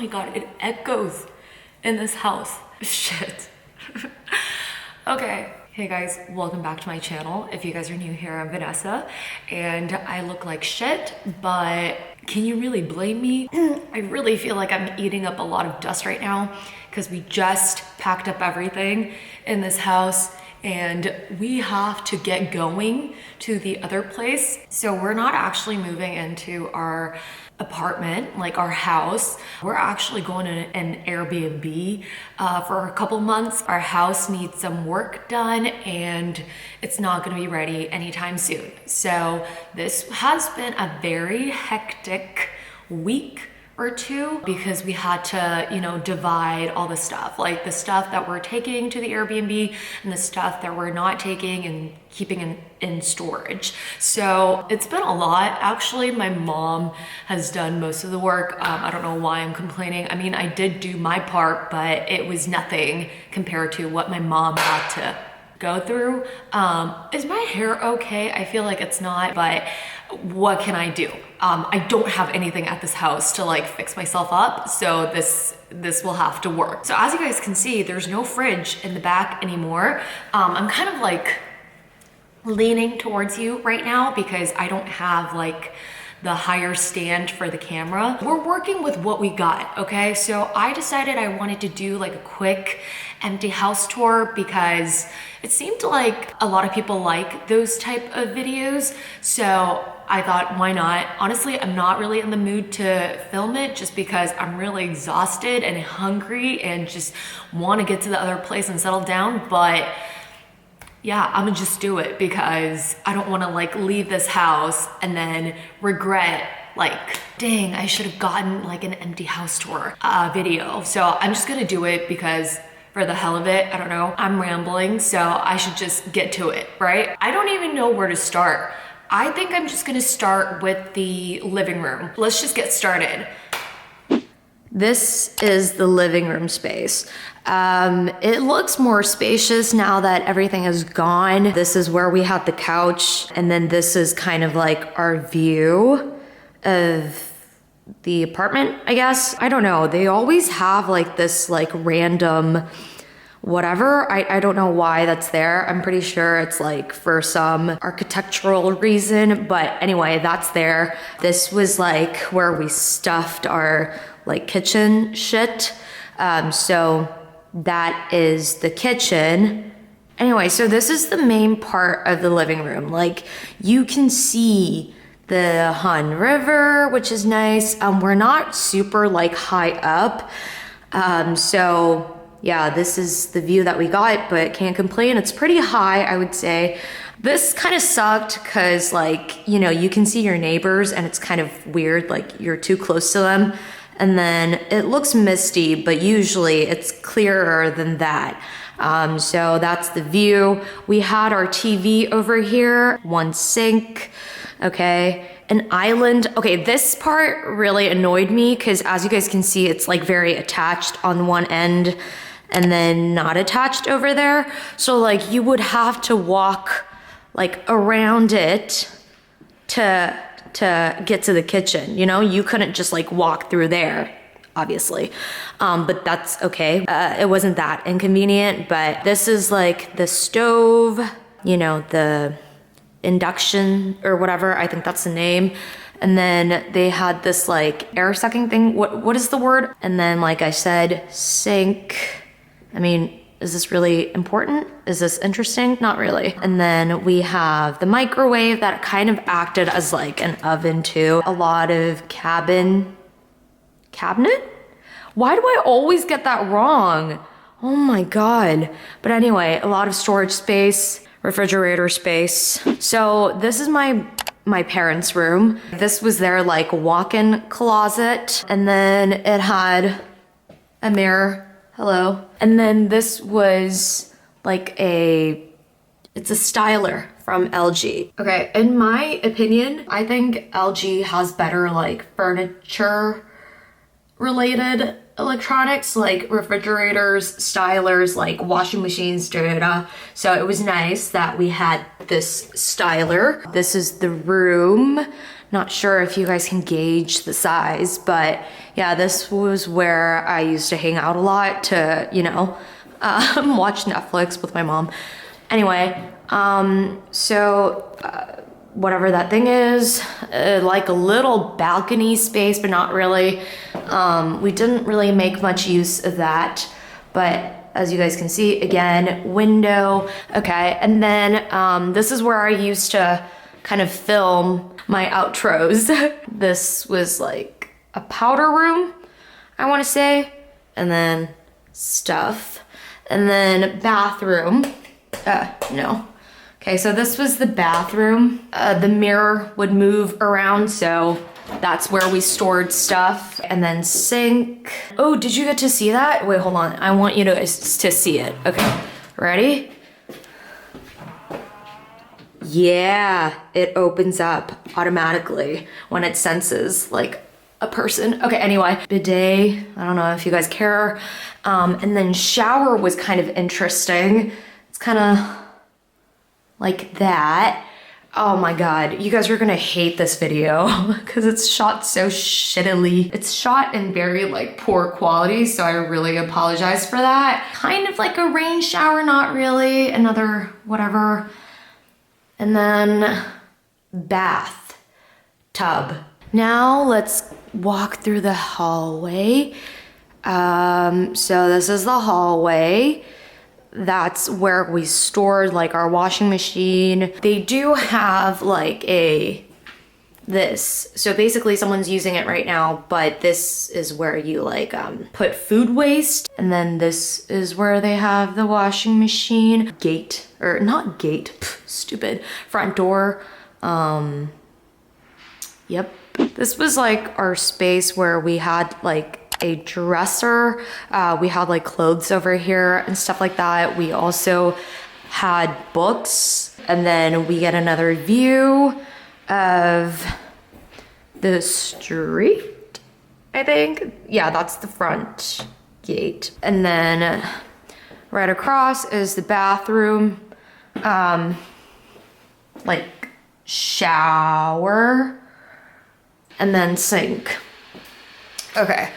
my God, it echoes in this house. Shit. Okay. Hey guys, welcome back to my channel. If you guys are new here, I'm Vanessa and I look like shit, but can you really blame me? I really feel like I'm eating up a lot of dust right now because we just packed up everything in this house and we have to get going to the other place. So we're not actually moving into our apartment, like our house. We're actually going to an Airbnb for a couple months. Our house needs some work done and it's not gonna be ready anytime soon. So this has been a very hectic week or two because we had to, you know, divide all the stuff, like the stuff that we're taking to the Airbnb and the stuff that we're not taking and keeping in storage. So it's been a lot. Actually, my mom has done most of the work. I don't know why I'm complaining. I mean, I did do my part, but it was nothing compared to what my mom had to go through. Is my hair okay? I feel like it's not, but what can I do? I don't have anything at this house to like fix myself up, so this will have to work. So as you guys can see, there's no fridge in the back anymore. I'm kind of like leaning towards you right now because I don't have like the higher stand for the camera. We're working with what we got, okay? So I decided I wanted to do like a quick empty house tour because it seemed like a lot of people like those type of videos. So I thought, why not? Honestly, I'm not really in the mood to film it just because I'm really exhausted and hungry and just want to get to the other place and settle down. But yeah, I'm gonna just do it because I don't want to like leave this house and then regret like, dang, I should have gotten like an empty house tour video. So I'm just gonna do it because for the hell of it, I don't know, I'm rambling, so I should just get to it, right? I don't even know where to start. I think I'm just gonna start with the living room. Let's just get started. This is the living room space. It looks more spacious now that everything is gone. This is where we had the couch, and then this is kind of like our view of the apartment, I guess. I don't know. They always have like this like random whatever. I don't know why that's there. I'm pretty sure it's like for some architectural reason, but anyway, that's there. This was like where we stuffed our like kitchen shit. So that is the kitchen. Anyway, so this is the main part of the living room. Like you can see the Han River, which is nice. We're not super like high up. So yeah, this is the view that we got, but can't complain. It's pretty high, I would say. This kind of sucked because like, you know, you can see your neighbors and it's kind of weird, like you're too close to them. And then it looks misty, but usually it's clearer than that. So that's the view. We had our TV over here, one sink, okay, an island. Okay, this part really annoyed me because as you guys can see, it's like very attached on one end and then not attached over there. So like you would have to walk like around it to get to the kitchen, you know? You couldn't just like walk through there, obviously. But that's okay. It wasn't that inconvenient, but this is like the stove, you know, the induction or whatever, I think that's the name. And then they had this like air sucking thing. What is the word? And then like I said, sink. I mean, is this really important? Is this interesting? Not really. And then we have the microwave that kind of acted as like an oven too. A lot of cabinet? Why do I always get that wrong? Oh my God. But anyway, a lot of storage space, refrigerator space. So this is my parents' room. This was their like walk-in closet. And then it had a mirror. Hello. And then this was like it's a styler from LG. Okay, in my opinion, I think LG has better like furniture related electronics, like refrigerators, stylers, like washing machines, da-da-da. So it was nice that we had this styler. This is the room. Not sure if you guys can gauge the size, but yeah, this was where I used to hang out a lot to, you know, watch Netflix with my mom. Anyway, whatever that thing is, like a little balcony space, but not really. We didn't really make much use of that, but as you guys can see, again, window. Okay, and then this is where I used to kind of film my outros. This was like a powder room, I want to say, and then stuff, and then bathroom. No. Okay, so this was the bathroom. The mirror would move around, so that's where we stored stuff. And then sink. Oh, did you get to see that? Wait, hold on. I want you to see it. Okay, ready? Yeah, it opens up automatically when it senses like a person. Okay, anyway, bidet. I don't know if you guys care. And then shower was kind of interesting. It's kind of like that. Oh my God, you guys are gonna hate this video because it's shot so shittily. It's shot in very like poor quality, so I really apologize for that. Kind of like a rain shower, not really, another whatever. And then bath tub. Now let's walk through the hallway. So this is the hallway. That's where we stored like our washing machine. They do have like this. So basically someone's using it right now, but this is where you like put food waste. And then this is where they have the washing machine. Gate, or not gate, stupid. Front door. Yep. This was like our space where we had like a dresser. We had like clothes over here and stuff like that. We also had books, and then we get another view of the street, I think. Yeah, that's the front gate. And then right across is the bathroom, like shower, and then sink. Okay.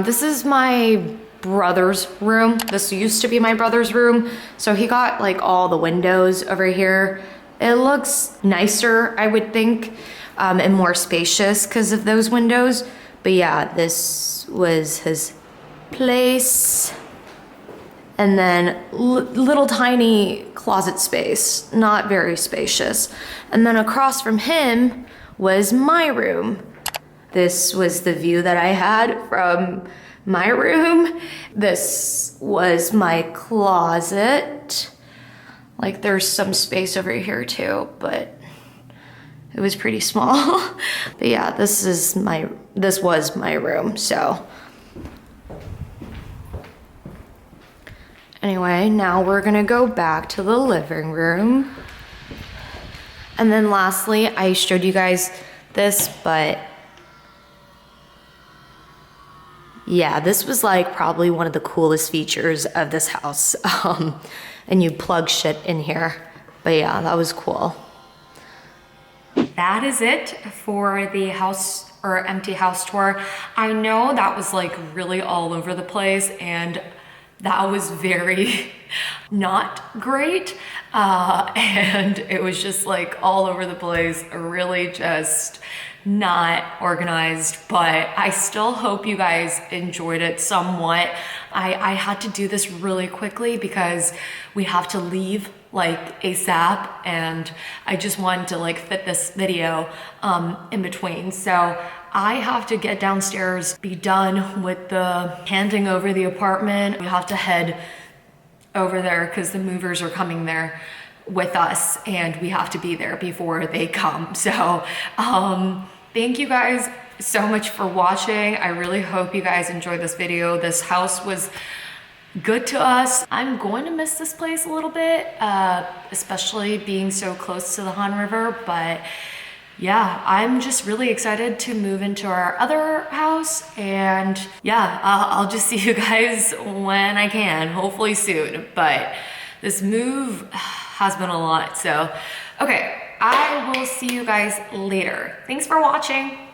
This is my brother's room. This used to be my brother's room. So he got like all the windows over here. It looks nicer, I would think, and more spacious because of those windows. But yeah, this was his place. And then little tiny closet space, not very spacious. And then across from him was my room. This was the view that I had from my room. This was my closet. Like there's some space over here too, but it was pretty small. But yeah, this was my room, so. Anyway, now we're gonna go back to the living room. And then lastly, I showed you guys this, but yeah, this was like probably one of the coolest features of this house. And you plug shit in here. But yeah, that was cool. That is it for the house or empty house tour. I know that was like really all over the place, and that was very not great. And it was just like all over the place, really just not organized, but I still hope you guys enjoyed it somewhat. I had to do this really quickly because we have to leave like ASAP, and I just wanted to like fit this video in between. So I have to get downstairs, be done with the handing over the apartment. We have to head over there because the movers are coming there with us, and we have to be there before they come. So thank you guys so much for watching. I really hope you guys enjoyed this video. This house was good to us. I'm going to miss this place a little bit, especially being so close to the Han River, but yeah, I'm just really excited to move into our other house. And yeah, I'll just see you guys when I can, hopefully soon. But this move has been a lot. So, okay, I will see you guys later. Thanks for watching.